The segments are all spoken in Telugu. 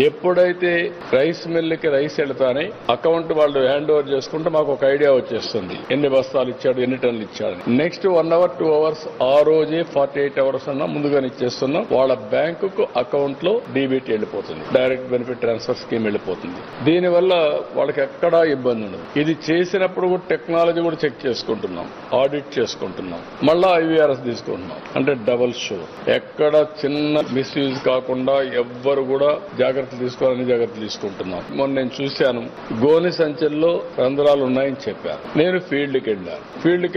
ఎప్పుడైతే రైస్ మిల్లుకి రైస్ వెళ్తానే అకౌంట్ వాళ్ళు హ్యాండ్ ఓవర్ చేసుకుంటే మాకు ఒక ఐడియా వచ్చేస్తుంది, ఎన్ని బస్తాలు ఇచ్చాడు, ఎన్ని టన్నులు ఇచ్చాడు. నెక్స్ట్ 1 అవర్ 2 అవర్స్ ఆ రోజే 48 అవర్స్ అన్నా ముందుగానే ఇచ్చేస్తున్నాం. వాళ్ళ బ్యాంకుకు అకౌంట్ లో డీబీటీ వెళ్ళిపోతుంది, డైరెక్ట్ బెనిఫిట్ ట్రాన్స్ఫర్ స్కీమ్ వెళ్ళిపోతుంది. దీనివల్ల వాళ్ళకి ఎక్కడా ఇబ్బంది ఉండదు. ఇది చేసినప్పుడు కూడా టెక్నాలజీ కూడా చెక్ చేసుకుంటున్నాం, ఆడిట్ చేసుకుంటున్నాం, మళ్ళా ఐవీఆర్ఎస్ తీసుకుంటున్నాం. అంటే డబుల్ షూర్, ఎక్కడ చిన్న మిస్యూజ్ కాకుండా ఎవ్వరు కూడా జాగ్రత్తలు తీసుకోవాలని జాగ్రత్తలు తీసుకుంటున్నాం. మొన్న నేను చూశాను, గోనె సంచుల్లో రంధ్రాలు ఉన్నాయని చెప్పారు. నేను ఫీల్డ్కి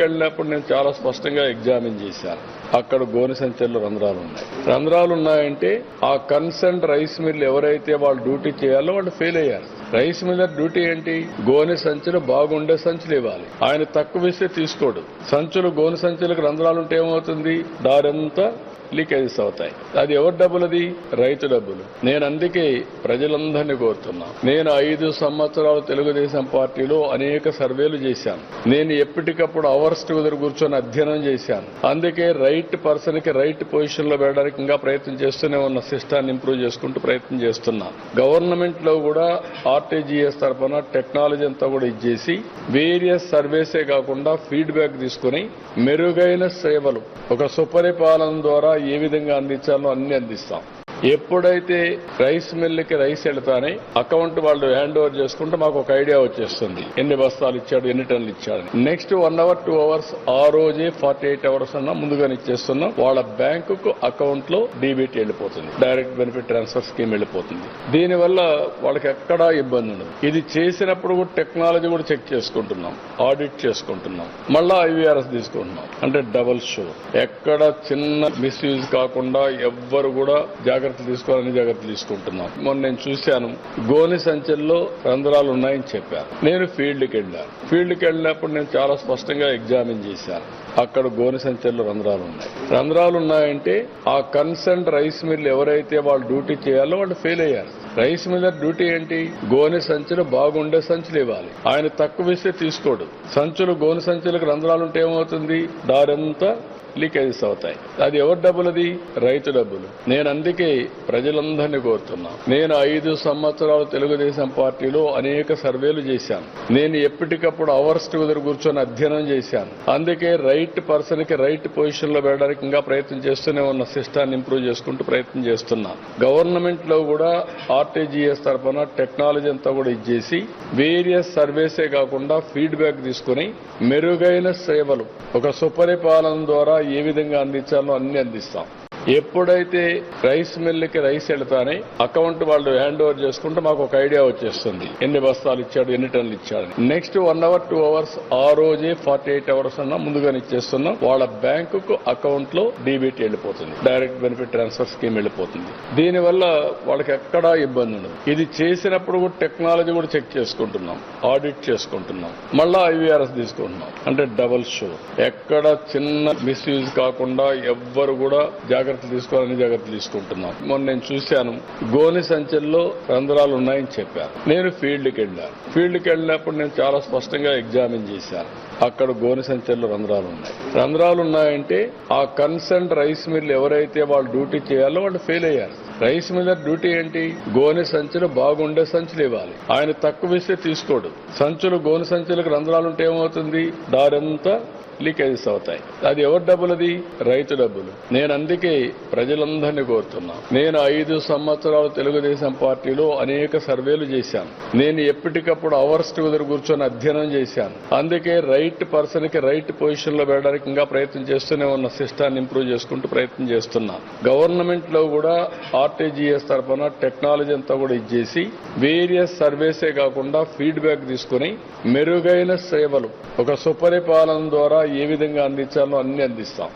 వెళ్ళినప్పుడు నేను చాలా స్పష్టంగా ఎగ్జామిన్ చేశాను. అక్కడ గోనె సంచుల్లో రంధ్రాలు ఉన్నాయంటే ఆ కన్సర్న్ రైస్ మిల్ ఎవరైతే వాళ్ళు డ్యూటీ చేయాలో వాళ్ళు ఫెయిల్ అయ్యారు. రైస్ మిల్లర్ డ్యూటీ ఏంటి? గోనె సంచులు బాగుండే సంచులు ఇవ్వాలి. ఆయన తక్కువ ఇస్తే తీసుకోడు. గోనె సంచులకు రంధ్రాలు ఉంటే ఏమవుతుంది? దారంతా లీకేజెస్ అవుతాయి. అది ఎవరి డబ్బులు? అది రైతు డబ్బులు. నేను అందుకే ప్రజలందరినీ కోరుతున్నా. నేను 5 సంవత్సరాలు తెలుగుదేశం పార్టీలో అనేక సర్వేలు చేశాను. నేను ఎప్పటికప్పుడు అవర్స్ టుగెదర్ కూర్చొని అధ్యయనం చేశాను. అందుకే రైట్ పర్సన్ కి రైట్ పొజిషన్ లో పెట్టడానికి ఇంకా ప్రయత్నం చేస్తూనే ఉన్న, సిస్టాన్ని ఇంప్రూవ్ చేసుకుంటూ ప్రయత్నం చేస్తున్నా. గవర్నమెంట్ లో కూడా ఆర్టీజీఎస్ తరఫున టెక్నాలజీ అంతా కూడా ఇచ్చేసి వేరియస్ సర్వేసే కాకుండా ఫీడ్బ్యాక్ తీసుకుని మెరుగైన సేవలు ఒక సుపరిపాలన ద్వారా ఏ విధంగా అందించాలో అన్ని అందిస్తాం. ఎప్పుడైతే రైస్ మిల్లుకి రైస్ వెళ్తానే అకౌంట్ వాళ్ళు హ్యాండ్ ఓవర్ చేసుకుంటే మాకు ఒక ఐడియా వచ్చేస్తుంది, ఎన్ని బస్తాలు ఇచ్చాడు, ఎన్ని టన్నులు ఇచ్చాడు. నెక్స్ట్ 1 అవర్ 2 అవర్స్ ఆ రోజే 48 అవర్స్ అన్నా ముందుగానే ఇచ్చేస్తున్నాం. వాళ్ళ బ్యాంకుకు అకౌంట్ లో డీబీటీ వెళ్ళిపోతుంది, డైరెక్ట్ బెనిఫిట్ ట్రాన్స్ఫర్ స్కీమ్ వెళ్ళిపోతుంది. దీనివల్ల వాళ్ళకి ఎక్కడా ఇబ్బంది ఉండదు. ఇది చేసినప్పుడు కూడా టెక్నాలజీ కూడా చెక్ చేసుకుంటున్నాం, ఆడిట్ చేసుకుంటున్నాం, మళ్ళా ఐవీఆర్ఎస్ తీసుకుంటున్నాం. అంటే డబుల్ షూర్, ఎక్కడ చిన్న మిస్యూజ్ కాకుండా ఎవ్వరు కూడా జాగ్రత్తలు తీసుకోవాలని జాగ్రత్తలు తీసుకుంటున్నాం. మొన్న నేను చూశాను, గోనె సంచుల్లో రంధ్రాలు ఉన్నాయని చెప్పారు. నేను ఫీల్డ్కి వెళ్ళినప్పుడు నేను చాలా స్పష్టంగా ఎగ్జామిన్ చేశాను. అక్కడ గోనె సంచుల్లో రంధ్రాలు ఉన్నాయంటే ఆ కన్సర్న్ రైస్ మిల్ ఎవరైతే వాళ్ళు డ్యూటీ చేయాలో వాళ్ళు ఫెయిల్ అయ్యారు. రైస్ మిల్లర్ డ్యూటీ ఏంటి? గోనె సంచులు బాగుండే సంచులు ఇవ్వాలి. ఆయన తక్కువ ఇస్తే తీసుకోడు. గోనె సంచులకు రంధ్రాలు ఉంటే ఏమవుతుంది? దారంతా లీకేజెస్ అవుతాయి. అది ఎవరి డబ్బులు? అది రైతు డబ్బులు. నేను అందుకే ప్రజలందరినీ కోరుతున్నా. నేను 5 సంవత్సరాలు తెలుగుదేశం పార్టీలో అనేక సర్వేలు చేశాను. నేను ఎప్పటికప్పుడు అవర్స్ టుగెదర్ కూర్చొని అధ్యయనం చేశాను. అందుకే రైట్ పర్సన్ కి రైట్ పొజిషన్ లో పెట్టడానికి ఇంకా ప్రయత్నం చేస్తూనే ఉన్న, సిస్టాన్ని ఇంప్రూవ్ చేసుకుంటూ ప్రయత్నం చేస్తున్నా. గవర్నమెంట్ లో కూడా ఆర్టీజీఎస్ తరఫున టెక్నాలజీ అంతా కూడా ఇచ్చేసి వేరియస్ సర్వేసే కాకుండా ఫీడ్బ్యాక్ తీసుకుని మెరుగైన సేవలు ఒక సుపరిపాలన ద్వారా ఏ విధంగా అందించాలో అన్ని అందిస్తాం. ఎప్పుడైతే రైస్ మిల్లుకి రైస్ వెళ్తానే అకౌంట్ వాళ్ళు హ్యాండ్ ఓవర్ చేసుకుంటే మాకు ఒక ఐడియా వచ్చేస్తుంది, ఎన్ని బస్తాలు ఇచ్చాడు, ఎన్ని టన్నులు ఇచ్చాడు. నెక్స్ట్ 1 అవర్ 2 అవర్స్ ఆ రోజే 48 అవర్స్ అన్నా ముందుగానే ఇచ్చేస్తున్నాం. వాళ్ళ బ్యాంకుకు అకౌంట్ లో డీబీటీ వెళ్ళిపోతుంది, డైరెక్ట్ బెనిఫిట్ ట్రాన్స్ఫర్ స్కీమ్ వెళ్ళిపోతుంది. దీనివల్ల వాళ్ళకి ఎక్కడా ఇబ్బంది ఉండదు. ఇది చేసినప్పుడు కూడా టెక్నాలజీ కూడా చెక్ చేసుకుంటున్నాం, ఆడిట్ చేసుకుంటున్నాం, మళ్ళా ఐవీఆర్ఎస్ తీసుకుంటున్నాం. అంటే డబుల్ షూర్, ఎక్కడ చిన్న మిస్యూజ్ కాకుండా ఎవ్వరు కూడా జాగ్రత్తలు తీసుకోవాలని జాగ్రత్తలు తీసుకుంటున్నాం. మొన్న నేను చూశాను, గోనె సంచుల్లో రంధ్రాలు ఉన్నాయని చెప్పారు. నేను ఫీల్డ్కి వెళ్ళినప్పుడు నేను చాలా స్పష్టంగా ఎగ్జామిన్ చేశాను. అక్కడ గోనె సంచుల్లో రంధ్రాలు ఉన్నాయంటే ఆ కన్సర్న్ రైస్ మిల్ ఎవరైతే వాళ్ళు డ్యూటీ చేయాలో వాళ్ళు ఫెయిల్ అయ్యారు. రైస్ మిల్లర్ డ్యూటీ ఏంటి? గోనె సంచులు బాగుండే సంచులు ఇవ్వాలి. ఆయన తక్కువ ఇస్తే తీసుకోడు. గోనె సంచులకు రంధ్రాలు ఉంటే ఏమవుతుంది? దారంతా లీకేజెస్ అవుతాయి. అది ఎవరి డబ్బులు? అది రైతు డబ్బులు. నేను అందుకే ప్రజలందరినీ కోరుతున్నా. నేను 5 సంవత్సరాలు తెలుగుదేశం పార్టీలో అనేక సర్వేలు చేశాను. నేను ఎప్పటికప్పుడు అవర్స్ టుగెదర్ కూర్చొని అధ్యయనం చేశాను. అందుకే రైట్ పర్సన్ కి రైట్ పొజిషన్ లో పెట్టడానికి ఇంకా ప్రయత్నం చేస్తూనే ఉన్న, సిస్టాన్ని ఇంప్రూవ్ చేసుకుంటూ ప్రయత్నం చేస్తున్నా. గవర్నమెంట్ లో కూడా ఆర్టీజీఎస్ తరఫున టెక్నాలజీ అంతా కూడా ఇచ్చేసి వేరియస్ సర్వేసే కాకుండా ఫీడ్బ్యాక్ తీసుకుని మెరుగైన సేవలు ఒక సుపరిపాలన ద్వారా ఏ విధంగా అందించాలో అన్ని అందిస్తాం.